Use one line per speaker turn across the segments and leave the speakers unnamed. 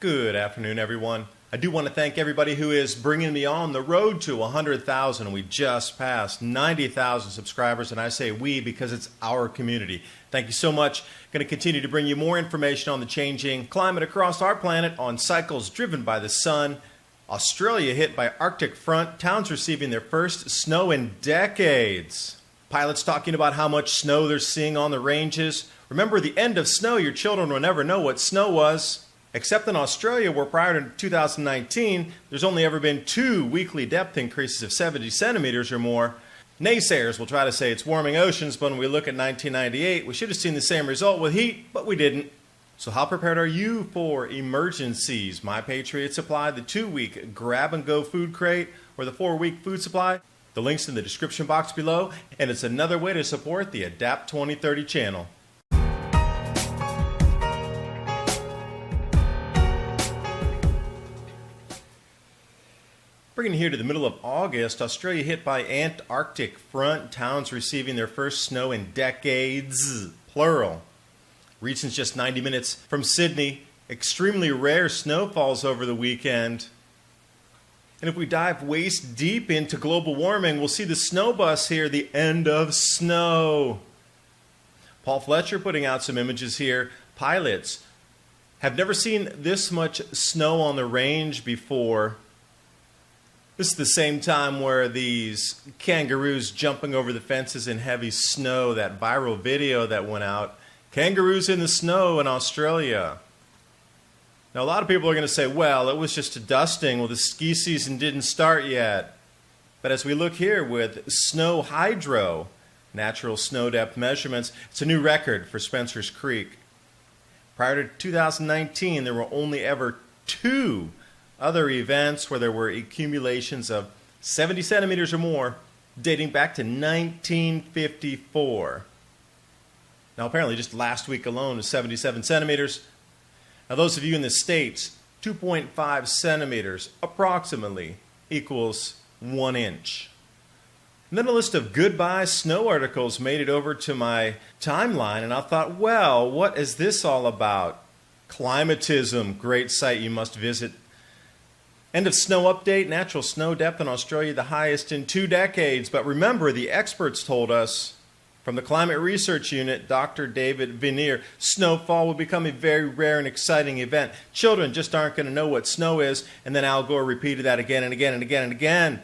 Good afternoon, everyone. I do want to thank everybody who is bringing me on the road to 100,000. We just passed 90,000 subscribers, and I say we because it's our community. Thank you so much. Going to continue to bring you more information on the changing climate across our planet, on cycles driven by the sun, Australia hit by Arctic front, towns receiving their first snow in decades, pilots talking about how much snow they're seeing on the ranges. Remember, the end of snow, your children will never know what snow was. Except in Australia, where prior to 2019, there's only ever been 2 weekly depth increases of 70 centimeters or more. Naysayers will try to say it's warming oceans, but when we look at 1998, we should have seen the same result with heat, but we didn't. So how prepared are you for emergencies? My Patriot Supply, the 2-week grab-and-go food crate, or the 4-week food supply? The link's in the description box below, and it's another way to support the Adapt 2030 channel. Bringing here to the middle of August, Australia hit by Antarctic front, towns receiving their first snow in decades, plural. Region's just 90 minutes from Sydney, extremely rare snowfalls over the weekend. And if we dive waist deep into global warming, we'll see the snow bus here, the end of snow. Paul Fletcher putting out some images here. Pilots have never seen this much snow on the range before. This is the same time where these kangaroos jumping over the fences in heavy snow, that viral video that went out. Kangaroos in the snow in Australia. Now, a lot of people are going to say, well, it was just a dusting. Well, the ski season didn't start yet. But as we look here with snow hydro, natural snow depth measurements, it's a new record for Spencer's Creek. Prior to 2019, there were only ever 2 other events where there were accumulations of 70 centimeters or more dating back to 1954. Now, apparently just last week alone was 77 centimeters. Now, those of you in the States, 2.5 centimeters approximately equals 1 inch. And then a list of goodbye snow articles made it over to my timeline, and I thought, well, what is this all about? Climatism, great site you must visit. End of snow update, natural snow depth in Australia, the highest in 2 decades. But remember, the experts told us from the Climate Research Unit, Dr. David Veneer, snowfall will become a very rare and exciting event. Children just aren't going to know what snow is. And then Al Gore repeated that again and again and again and again.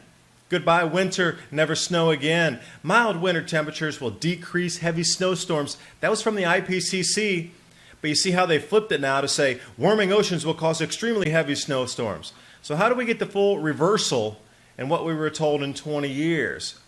Goodbye winter, never snow again. Mild winter temperatures will decrease heavy snowstorms. That was from the IPCC. But you see how they flipped it now to say warming oceans will cause extremely heavy snowstorms. So how do we get the full reversal in what we were told in 20 years?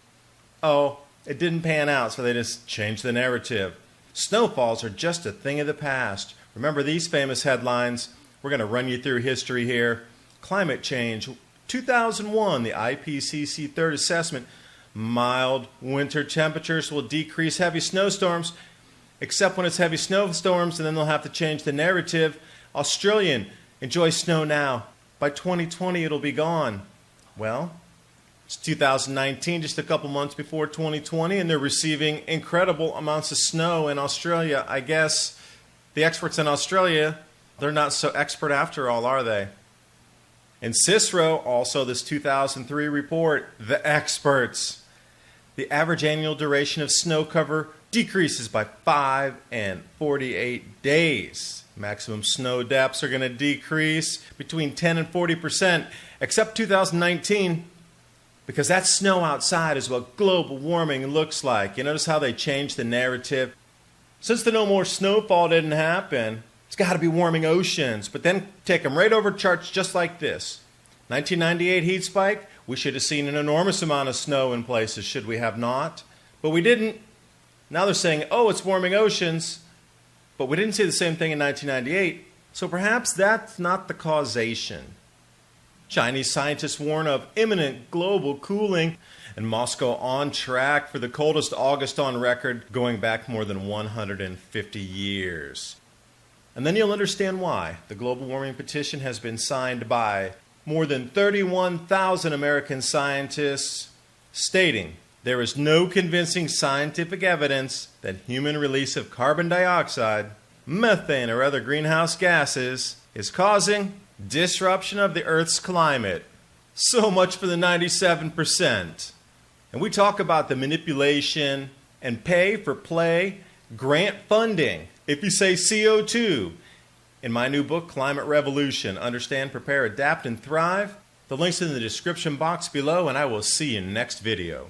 Oh, it didn't pan out, so they just changed the narrative. Snowfalls are just a thing of the past. Remember these famous headlines? We're going to run you through history here. Climate change. 2001, the IPCC third assessment. Mild winter temperatures will decrease heavy snowstorms, except when it's heavy snowstorms, and then they'll have to change the narrative. Australian, enjoy snow now. By 2020, it'll be gone. Well, it's 2019, just a couple months before 2020, and they're receiving incredible amounts of snow in Australia. I guess the experts in Australia, they're not so expert after all, are they? And Cicero, also this 2003 report, the experts. The average annual duration of snow cover decreases by 5 and 48 days. Maximum snow depths are going to decrease between 10 and 40%, except 2019, because that snow outside is what global warming looks like. You notice how they changed the narrative? Since the no more snowfall didn't happen, it's got to be warming oceans. But then take them right over charts just like this. 1998 heat spike, we should have seen an enormous amount of snow in places, should we have not? But we didn't. Now they're saying, oh, it's warming oceans. But we didn't see the same thing in 1998, so perhaps that's not the causation. Chinese scientists warn of imminent global cooling, and Moscow on track for the coldest August on record going back more than 150 years. And then you'll understand why. The global warming petition has been signed by more than 31,000 American scientists, stating there is no convincing scientific evidence that human release of carbon dioxide, methane, or other greenhouse gases is causing disruption of the Earth's climate. So much for the 97%. And we talk about the manipulation and pay-for-play grant funding. If you say CO2 in my new book, Climate Revolution, Understand, Prepare, Adapt, and Thrive, the link's in the description box below, and I will see you in the next video.